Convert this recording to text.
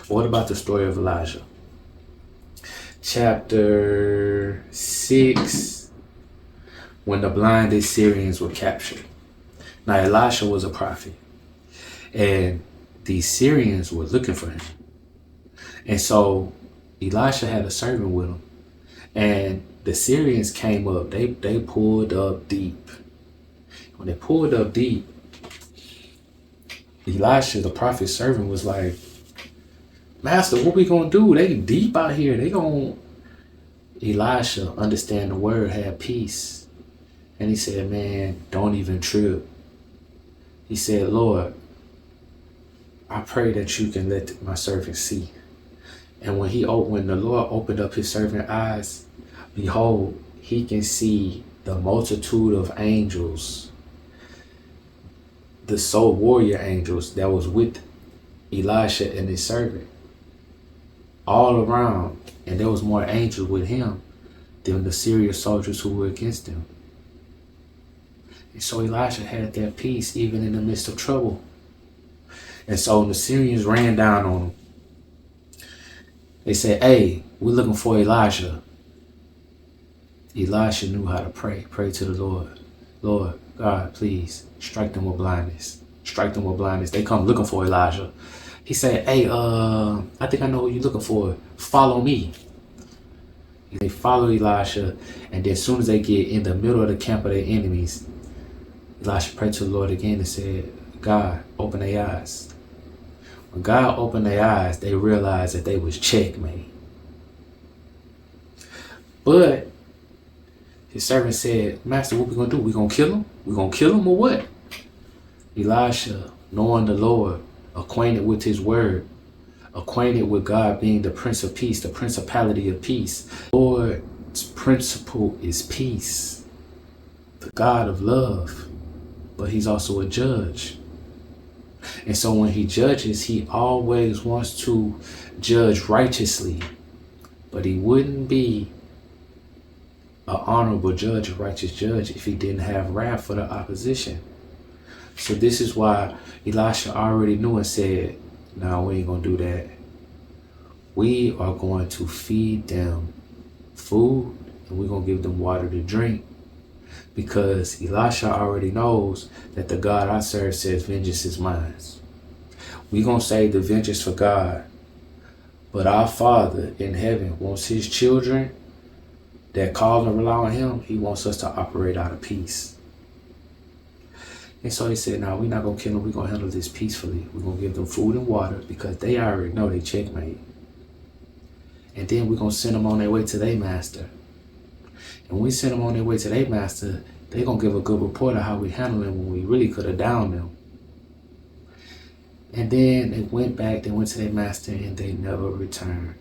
What about the story of Elijah? Chapter 6, when the blinded Syrians were captured. Now Elisha was a prophet, and these Syrians were looking for him. And so Elisha had a servant with him, and the Syrians came up. They pulled up deep. When they pulled up deep, Elisha, the prophet's servant, was like, Master, what we gonna do? They deep out here. Elisha, understand the word, had peace. And he said, man, don't even trip. He said, Lord, I pray that you can let my servant see. And when the Lord opened up his servant's eyes, behold, he can see the multitude of angels, the soul warrior angels that was with Elisha and his servant, all around. And there was more angels with him than the Syrian soldiers who were against him. And so Elisha had that peace even in the midst of trouble. And so the Syrians ran down on him. They said, hey, we're looking for Elijah. Elisha knew how to pray. Pray to the Lord. Lord, God, please strike them with blindness. Strike them with blindness. They come looking for Elijah. He said, hey, I think I know who you're looking for. Follow me. They follow Elisha, and then as soon as they get in the middle of the camp of their enemies, Elisha prayed to the Lord again and said, God, open their eyes. When God opened their eyes, they realized that they was checkmate. But his servant said, Master, what we gonna do? We gonna kill him? We gonna kill him or what? Elisha, knowing the Lord, acquainted with his word, acquainted with God being the Prince of Peace, the principality of peace. Lord's principle is peace, the God of love, but he's also a judge. And so when he judges, he always wants to judge righteously, but he wouldn't be an honorable judge, a righteous judge, if he didn't have wrath for the opposition. So this is why Elisha already knew and said, no, we ain't gonna do that. We are going to feed them food, and we're gonna give them water to drink. Because Elisha already knows that the God I serve says, vengeance is mine. We're going to save the vengeance for God. But our Father in heaven wants his children that call and rely on him. He wants us to operate out of peace. And so he said, no, we're not going to kill them. We're going to handle this peacefully. We're going to give them food and water because they already know they checkmate. And then we're going to send them on their way to their master. And when we send them on their way to their master, they're going to give a good report of how we handled them when we really could have downed them. And then they went back, they went to their master, and they never returned.